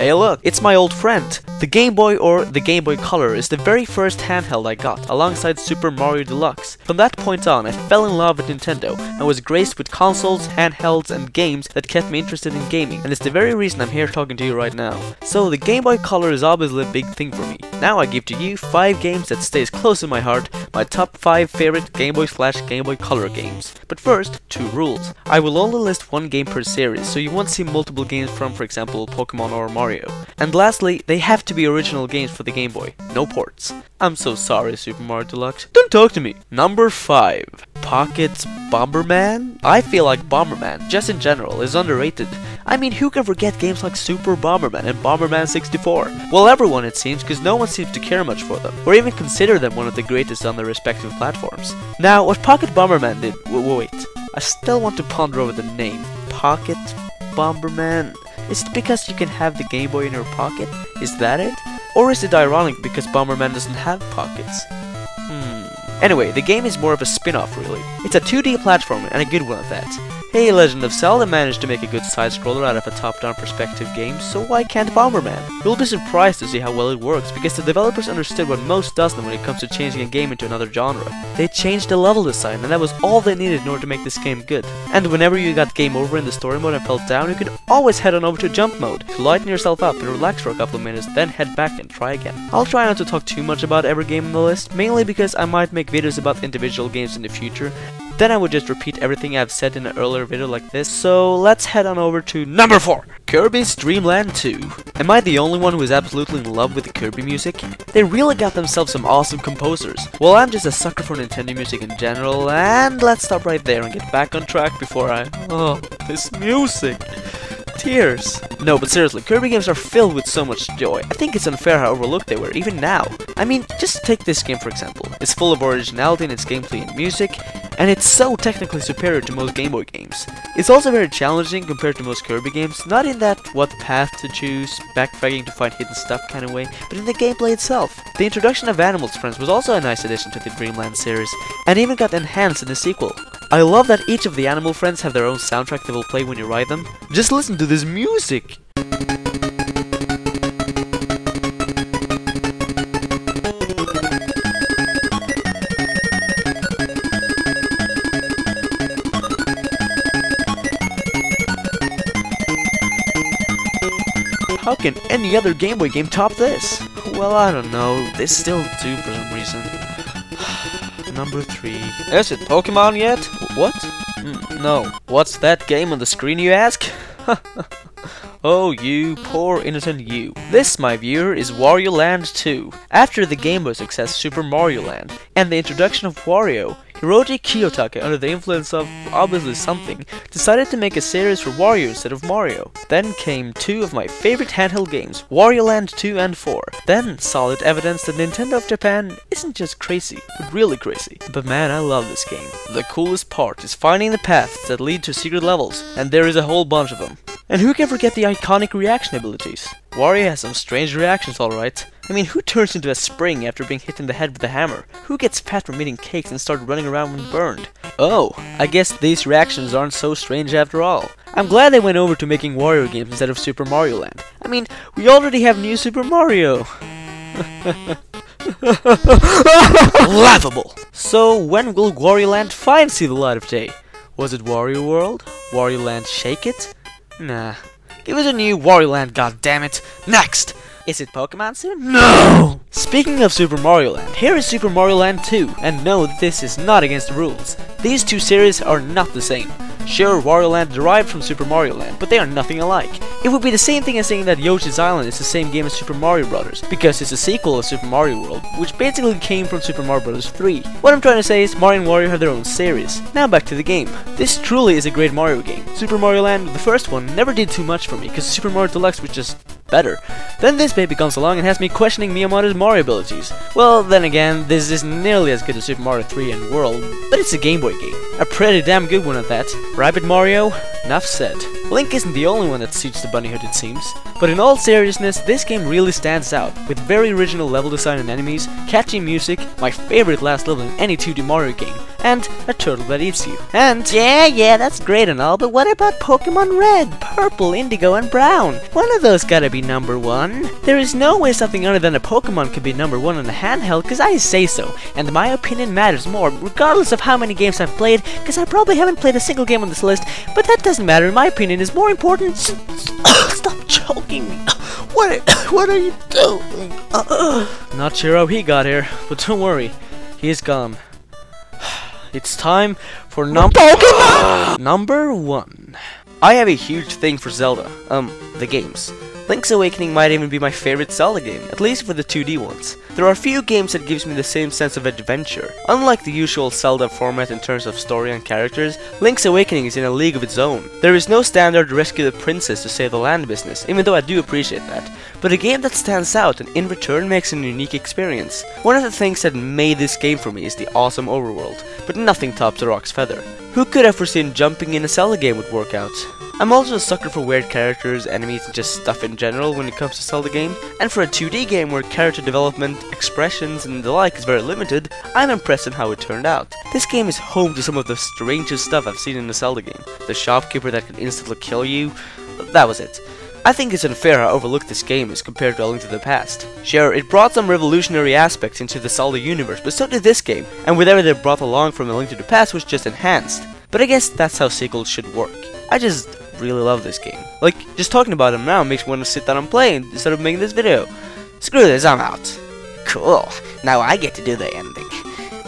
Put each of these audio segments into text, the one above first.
Hey look, it's my old friend. The Game Boy, or the Game Boy Color, is the very first handheld I got, alongside Super Mario Deluxe. From that point on, I fell in love with Nintendo, and was graced with consoles, handhelds, and games that kept me interested in gaming, and it's the very reason I'm here talking to you right now. So the Game Boy Color is obviously a big thing for me. Now I give to you 5 games that stays close to my heart, my top 5 favorite Game Boy/Game Boy Color games. But first, 2 rules. I will only list 1 game per series, so you won't see multiple games from, for example, Pokemon or Mario. And lastly, they have to be original games for the Game Boy, no ports. I'm so sorry, Super Mario Deluxe. Don't talk to me. Number 5. Pocket's Bomberman? I feel like Bomberman, just in general, is underrated. I mean, who can forget games like Super Bomberman and Bomberman 64? Well, everyone it seems, because no one seems to care much for them, or even consider them one of the greatest on their respective platforms. Now, what Pocket Bomberman did... wait, I still want to ponder over the name. Pocket Bomberman? Is it because you can have the Game Boy in your pocket? Is that it? Or is it ironic because Bomberman doesn't have pockets? Anyway, the game is more of a spin-off really. It's a 2D platformer and a good one at that. Hey, Legend of Zelda managed to make a good side-scroller out of a top-down perspective game, so why can't Bomberman? You'll be surprised to see how well it works, because the developers understood what most doesn't when it comes to changing a game into another genre. They changed the level design, and that was all they needed in order to make this game good. And whenever you got game over in the story mode and felt down, you could always head on over to jump mode, to lighten yourself up and relax for a couple of minutes, then head back and try again. I'll try not to talk too much about every game on the list, mainly because I might make videos about individual games in the future. Then I would just repeat everything I've said in an earlier video like this, so let's head on over to number 4! Kirbys Dreamland 2. Am I the only one who is absolutely in love with the Kirby music? They really got themselves some awesome composers. Well, I'm just a sucker for Nintendo music in general, and let's stop right there and get back on track before oh, this music! Tears. No, but seriously, Kirby games are filled with so much joy. I think it's unfair how overlooked they were, even now. I mean, just take this game for example. It's full of originality in its gameplay and music, and it's so technically superior to most Game Boy games. It's also very challenging compared to most Kirby games, not in that what path to choose, backtracking to find hidden stuff kind of way, but in the gameplay itself. The introduction of Animals Friends was also a nice addition to the Dreamland series, and even got enhanced in the sequel. I love that each of the Animal Friends have their own soundtrack that will play when you ride them. Just listen to this music! How can any other Game Boy game top this? Well, I don't know. They still do for some reason. Number 3. Is it Pokemon yet? What? No. What's that game on the screen, you ask? Oh, you poor innocent you. This, my viewer, is Wario Land 2. After the Game Boy success Super Mario Land, and the introduction of Wario, Hiroji Kiyotake, under the influence of obviously something, decided to make a series for Wario instead of Mario. Then came 2 of my favorite handheld games, Wario Land 2 and 4. Then solid evidence that Nintendo of Japan isn't just crazy, but really crazy. But man, I love this game. The coolest part is finding the paths that lead to secret levels, and there is a whole bunch of them. And who can forget the iconic reaction abilities? Wario has some strange reactions, alright. I mean, who turns into a spring after being hit in the head with a hammer? Who gets fat from eating cakes and starts running around when burned? Oh, I guess these reactions aren't so strange after all. I'm glad they went over to making Wario games instead of Super Mario Land. I mean, we already have new Super Mario. Laughable! So, when will Wario Land 5 see the light of day? Was it Wario World? Wario Land Shake It? Nah. Give us a new Wario Land, goddammit! Next! Is it Pokemon soon? No! Speaking of Super Mario Land, here is Super Mario Land 2, and no, this is not against the rules. These 2 series are not the same. Sure, Wario Land derived from Super Mario Land, but they are nothing alike. It would be the same thing as saying that Yoshi's Island is the same game as Super Mario Bros., because it's a sequel of Super Mario World, which basically came from Super Mario Bros. 3. What I'm trying to say is Mario and Wario have their own series. Now back to the game. This truly is a great Mario game. Super Mario Land, the first one, never did too much for me, because Super Mario Deluxe was just better. Then this baby comes along and has me questioning Miyamoto's Mario abilities. Well, then again, this isn't nearly as good as Super Mario 3 and World, but it's a Game Boy game. A pretty damn good one at that. Rabbit Mario? enough said. Link isn't the only one that suits the bunny hood, it seems. But in all seriousness, this game really stands out, with very original level design and enemies, catchy music, my favorite last level in any 2D Mario game, and a turtle that eats you. And yeah, that's great and all, but what about Pokemon Red, Purple, Indigo, and Brown? One of those gotta be #1. There is no way something other than a Pokemon could be #1 on a handheld, cause I say so, and my opinion matters more, regardless of how many games I've played, cause I probably haven't played a single game on this list, but that doesn't matter. My opinion is more important. Stop choking me. What are you doing? Not sure how he got here, but don't worry, he's gone. It's time for #1. I have a huge thing for Zelda, the games. Link's Awakening might even be my favorite Zelda game, at least for the 2D ones. There are few games that gives me the same sense of adventure. Unlike the usual Zelda format in terms of story and characters, Link's Awakening is in a league of its own. There is no standard rescue the princess to save the land business, even though I do appreciate that. But a game that stands out and in return makes an unique experience. One of the things that made this game for me is the awesome overworld, but nothing tops a rock's feather. Who could have foreseen jumping in a Zelda game would work out? I'm also a sucker for weird characters, enemies, and just stuff in general when it comes to Zelda games, and for a 2D game where character development, expressions, and the like is very limited, I'm impressed in how it turned out. This game is home to some of the strangest stuff I've seen in a Zelda game. The shopkeeper that can instantly kill you, that was it. I think it's unfair how overlooked this game is compared to A Link to the Past. Sure, it brought some revolutionary aspects into the Zelda universe, but so did this game, and whatever they brought along from A Link to the Past was just enhanced. But I guess that's how sequels should work. I just really love this game. Like, just talking about him now makes me want to sit down and play instead of making this video. Screw this, I'm out. Cool, now I get to do the ending.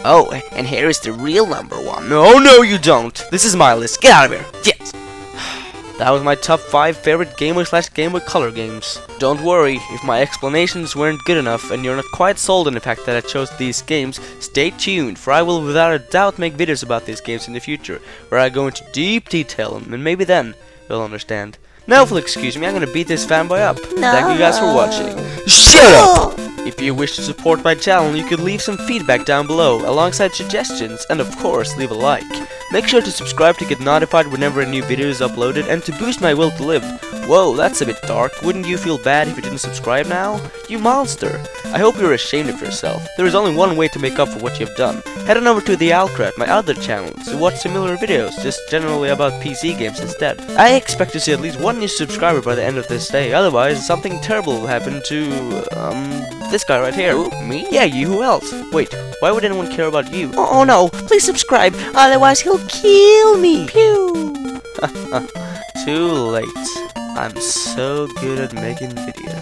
Oh, and here is the real #1. No, you don't! This is my list, get out of here! Yes! That was my top 5 favorite Game Boy/Game Boy Color games. Don't worry, if my explanations weren't good enough and you're not quite sold on the fact that I chose these games, stay tuned, for I will without a doubt make videos about these games in the future, where I go into deep detail, and maybe then you'll understand. Now if you'll excuse me, I'm gonna beat this fanboy up. No. Thank you guys for watching. Shut up! If you wish to support my channel, you could leave some feedback down below, alongside suggestions, and of course, leave a like. Make sure to subscribe to get notified whenever a new video is uploaded, and to boost my will to live. Whoa, that's a bit dark. Wouldn't you feel bad if you didn't subscribe now? You monster! I hope you're ashamed of yourself. There is only one way to make up for what you've done. Head on over to the Owlcrat, my other channel, to watch similar videos, just generally about PC games instead. I expect to see at least one new subscriber by the end of this day, otherwise something terrible will happen to, this guy right here. Ooh, me? Yeah, you, who else? Wait, why would anyone care about you? Oh no, please subscribe, otherwise he'll kill me. Pew! Too late. I'm so good at making videos.